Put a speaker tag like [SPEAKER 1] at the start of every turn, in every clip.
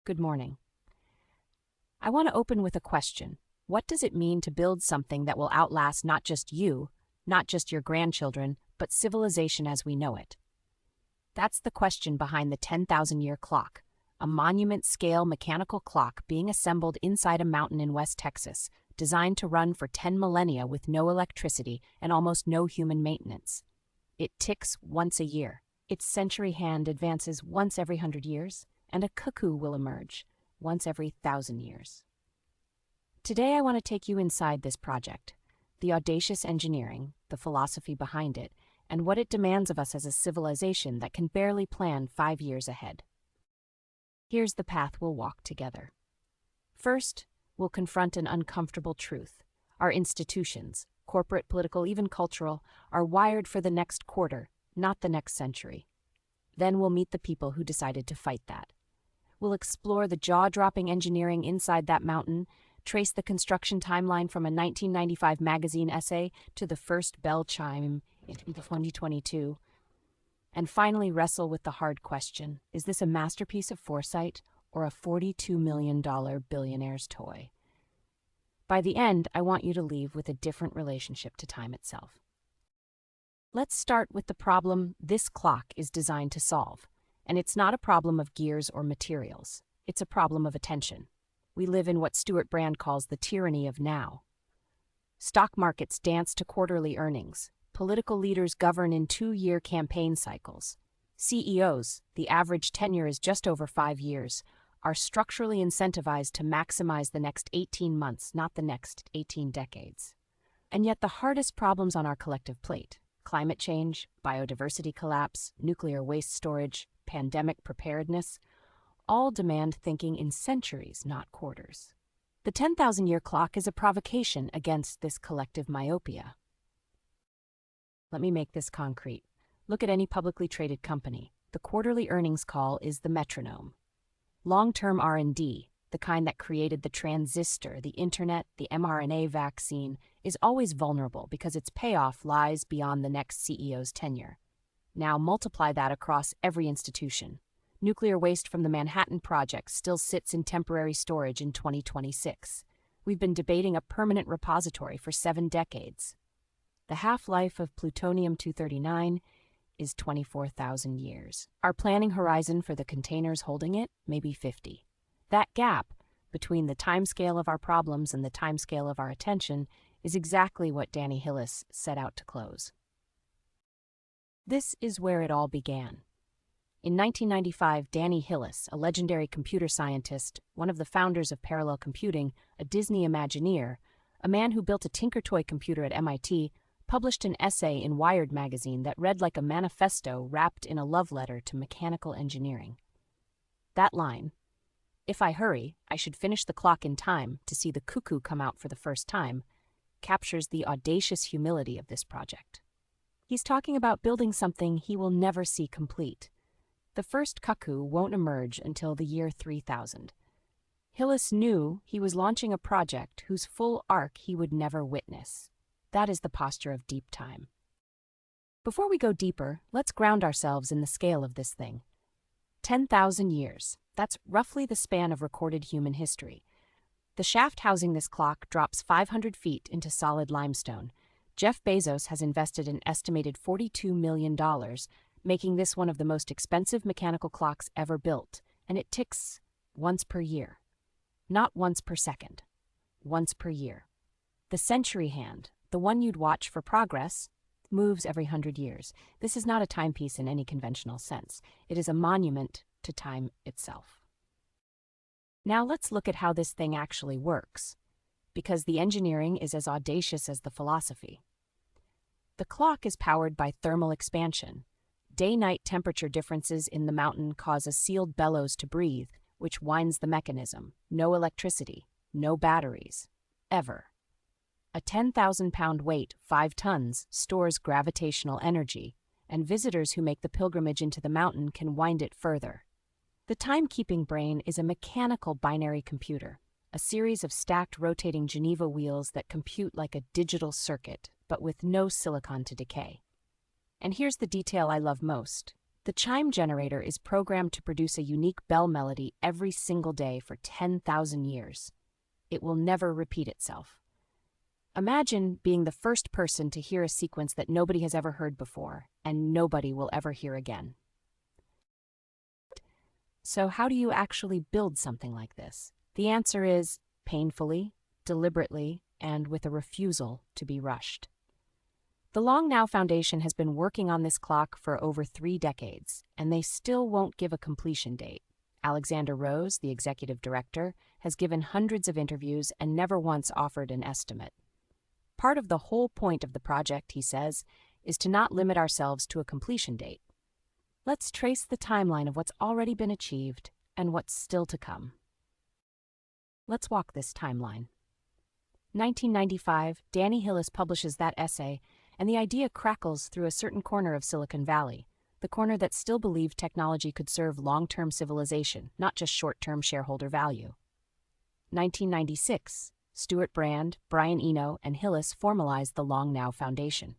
[SPEAKER 1] Good morning. I want to open with a question. What does it mean to build something that will outlast not just you, not just your grandchildren, but civilization as we know it? That's the question behind the 10,000-year clock, a monument-scale mechanical clock being assembled inside a mountain in West Texas, designed to run for 10 millennia with no electricity and almost no human maintenance. It ticks once a year. Its century hand advances once every 100 years, and a cuckoo will emerge once every 1,000 years. Today I want to take you inside this project, the audacious engineering, the philosophy behind it, and what it demands of us as a civilization that can barely plan 5 years ahead. Here's the path we'll walk together. First, we'll confront an uncomfortable truth. Our institutions, corporate, political, even cultural, are wired for the next quarter, not the next century. Then we'll meet the people who decided to fight that. We'll explore the jaw-dropping engineering inside that mountain, trace the construction timeline from a 1995 magazine essay to the first bell chime in 2022, and finally wrestle with the hard question: is this a masterpiece of foresight or a $42 million billionaire's toy? By the end, I want you to leave with a different relationship to time itself. Let's start with the problem this clock is designed to solve. And it's not a problem of gears or materials. It's a problem of attention. We live in what Stuart Brand calls the tyranny of now. Stock markets dance to quarterly earnings. Political leaders govern in 2-year campaign cycles. CEOs, the average tenure is just over 5 years, are structurally incentivized to maximize the next 18 months, not the next 18 decades. And yet the hardest problems on our collective plate, climate change, biodiversity collapse, nuclear waste storage, pandemic preparedness, all demand thinking in centuries, not quarters. The 10,000-year clock is a provocation against this collective myopia. Let me make this concrete. Look at any publicly traded company. The quarterly earnings call is the metronome. Long-term R&D, the kind that created the transistor, the internet, the mRNA vaccine, is always vulnerable because its payoff lies beyond the next CEO's tenure. Now multiply that across every institution. Nuclear waste from the Manhattan Project still sits in temporary storage in 2026. We've been debating a permanent repository for 7 decades. The half-life of plutonium-239 is 24,000 years. Our planning horizon for the containers holding it may be 50. That gap between the timescale of our problems and the timescale of our attention is exactly what Danny Hillis set out to close. This is where it all began. In 1995, Danny Hillis, a legendary computer scientist, one of the founders of parallel computing, a Disney Imagineer, a man who built a Tinker Toy computer at MIT, published an essay in Wired magazine that read like a manifesto wrapped in a love letter to mechanical engineering. That line, "If I hurry, I should finish the clock in time to see the cuckoo come out for the first time," captures the audacious humility of this project. He's talking about building something he will never see complete. The first cuckoo won't emerge until the year 3000. Hillis knew he was launching a project whose full arc he would never witness. That is the posture of deep time. Before we go deeper, let's ground ourselves in the scale of this thing. 10,000 years. That's roughly the span of recorded human history. The shaft housing this clock drops 500 feet into solid limestone. Jeff Bezos has invested an estimated $42 million, making this one of the most expensive mechanical clocks ever built, and it ticks once per year. Not once per second. Once per year. The century hand, the one you'd watch for progress, moves every 100 years. This is not a timepiece in any conventional sense. It is a monument to time itself. Now let's look at how this thing actually works, because the engineering is as audacious as the philosophy. The clock is powered by thermal expansion. Day-night temperature differences in the mountain cause a sealed bellows to breathe, which winds the mechanism. No electricity, no batteries, ever. A 10,000-pound weight, 5 tons, stores gravitational energy, and visitors who make the pilgrimage into the mountain can wind it further. The timekeeping brain is a mechanical binary computer, a series of stacked rotating Geneva wheels that compute like a digital circuit, but with no silicon to decay. And here's the detail I love most. The chime generator is programmed to produce a unique bell melody every single day for 10,000 years. It will never repeat itself. Imagine being the first person to hear a sequence that nobody has ever heard before, and nobody will ever hear again. So how do you actually build something like this? The answer is painfully, deliberately, and with a refusal to be rushed. The Long Now Foundation has been working on this clock for over 3 decades, and they still won't give a completion date. Alexander Rose, the executive director, has given hundreds of interviews and never once offered an estimate. Part of the whole point of the project, he says, is to not limit ourselves to a completion date. Let's trace the timeline of what's already been achieved and what's still to come. Let's walk this timeline. 1995, Danny Hillis publishes that essay, and the idea crackles through a certain corner of Silicon Valley, the corner that still believed technology could serve long-term civilization, not just short-term shareholder value. 1996, Stuart Brand, Brian Eno, and Hillis formalized the Long Now Foundation.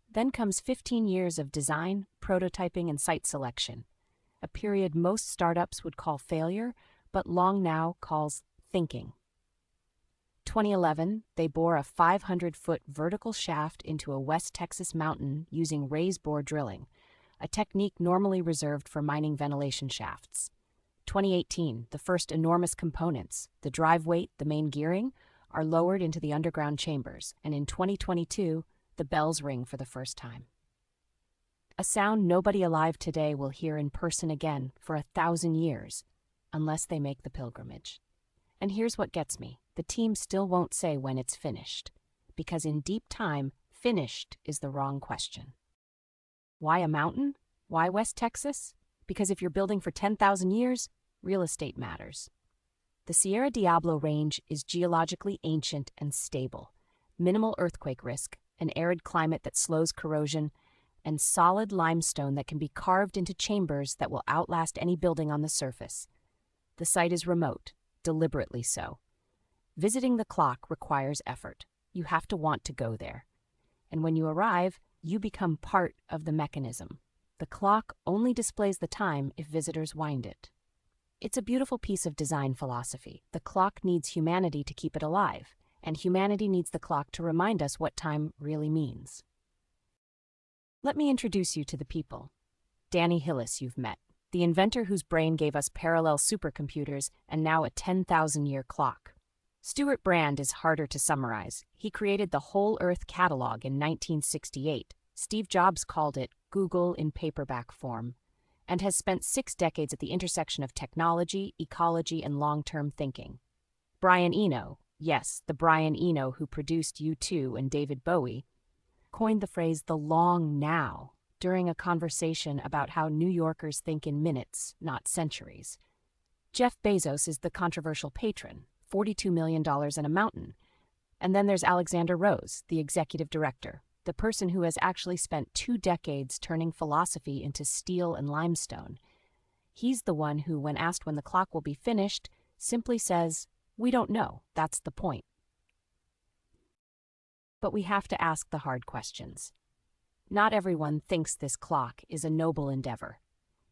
[SPEAKER 1] Then comes 15 years of design, prototyping, and site selection, a period most startups would call failure, but Long Now calls thinking. 2011, they bore a 500-foot vertical shaft into a West Texas mountain using raise bore drilling, a technique normally reserved for mining ventilation shafts. 2018, the first enormous components, the drive weight, the main gearing, are lowered into the underground chambers, and in 2022, the bells ring for the first time. A sound nobody alive today will hear in person again for 1,000 years, unless they make the pilgrimage. And here's what gets me. The team still won't say when it's finished, because in deep time, finished is the wrong question. Why a mountain? Why West Texas? Because if you're building for 10,000 years, real estate matters. The Sierra Diablo Range is geologically ancient and stable, minimal earthquake risk, an arid climate that slows corrosion, and solid limestone that can be carved into chambers that will outlast any building on the surface. The site is remote, deliberately so. Visiting the clock requires effort. You have to want to go there. And when you arrive, you become part of the mechanism. The clock only displays the time if visitors wind it. It's a beautiful piece of design philosophy. The clock needs humanity to keep it alive, and humanity needs the clock to remind us what time really means. Let me introduce you to the people. Danny Hillis you've met, the inventor whose brain gave us parallel supercomputers and now a 10,000-year clock. Stuart Brand is harder to summarize. He created the Whole Earth catalog in 1968. Steve Jobs called it Google in paperback form, and has spent 6 decades at the intersection of technology, ecology, and long-term thinking. Brian Eno, yes, the Brian Eno who produced U2 and David Bowie, coined the phrase the long now during a conversation about how New Yorkers think in minutes, not centuries. Jeff Bezos is the controversial patron, $42 million and a mountain. And then there's Alexander Rose, the executive director, the person who has actually spent 2 decades turning philosophy into steel and limestone. He's the one who, when asked when the clock will be finished, simply says, "We don't know, that's the point." But we have to ask the hard questions. Not everyone thinks this clock is a noble endeavor.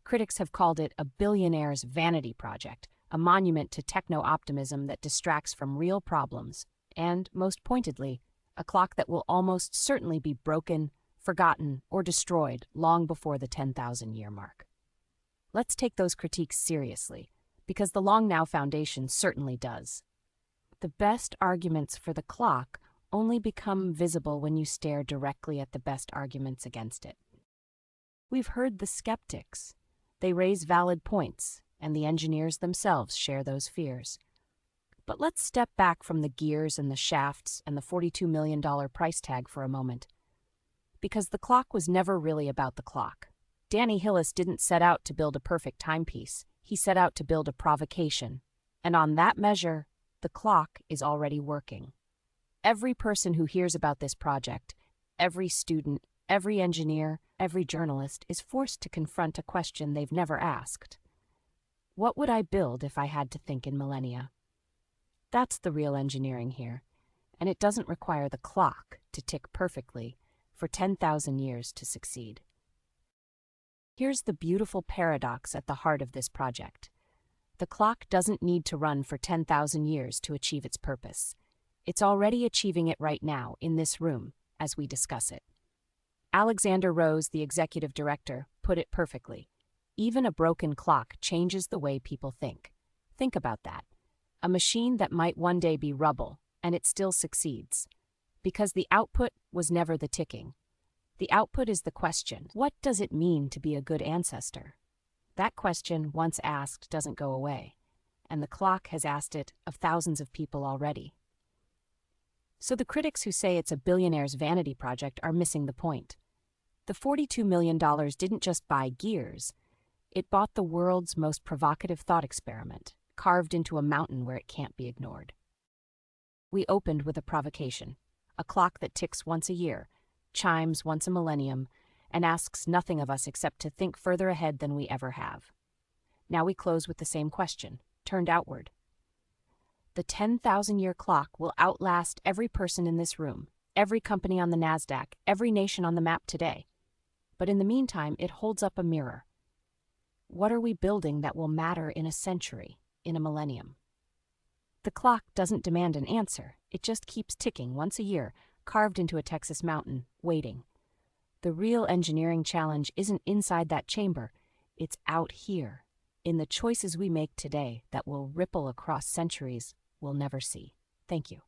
[SPEAKER 1] Critics have called it a billionaire's vanity project, a monument to techno-optimism that distracts from real problems, and, most pointedly, a clock that will almost certainly be broken, forgotten, or destroyed long before the 10,000-year mark. Let's take those critiques seriously, because the Long Now Foundation certainly does. The best arguments for the clock only become visible when you stare directly at the best arguments against it. We've heard the skeptics. They raise valid points, and the engineers themselves share those fears. But let's step back from the gears and the shafts and the $42 million price tag for a moment. Because the clock was never really about the clock. Danny Hillis didn't set out to build a perfect timepiece. He set out to build a provocation. And on that measure, the clock is already working. Every person who hears about this project, every student, every engineer, every journalist is forced to confront a question they've never asked. What would I build if I had to think in millennia? That's the real engineering here, and it doesn't require the clock to tick perfectly for 10,000 years to succeed. Here's the beautiful paradox at the heart of this project. The clock doesn't need to run for 10,000 years to achieve its purpose. It's already achieving it right now, in this room, as we discuss it. Alexander Rose, the executive director, put it perfectly. Even a broken clock changes the way people think. Think about that. A machine that might one day be rubble, and it still succeeds. Because the output was never the ticking. The output is the question. What does it mean to be a good ancestor? That question, once asked, doesn't go away. And the clock has asked it of thousands of people already. So the critics who say it's a billionaire's vanity project are missing the point. The $42 million didn't just buy gears. It bought the world's most provocative thought experiment, carved into a mountain where it can't be ignored. We opened with a provocation, a clock that ticks once a year, chimes once a millennium, and asks nothing of us except to think further ahead than we ever have. Now we close with the same question, turned outward. The 10,000-year clock will outlast every person in this room, every company on the NASDAQ, every nation on the map today. But in the meantime, it holds up a mirror. What are we building that will matter in a century, in a millennium? The clock doesn't demand an answer. It just keeps ticking once a year, carved into a Texas mountain, waiting. The real engineering challenge isn't inside that chamber. It's out here, in the choices we make today that will ripple across centuries we'll never see. Thank you.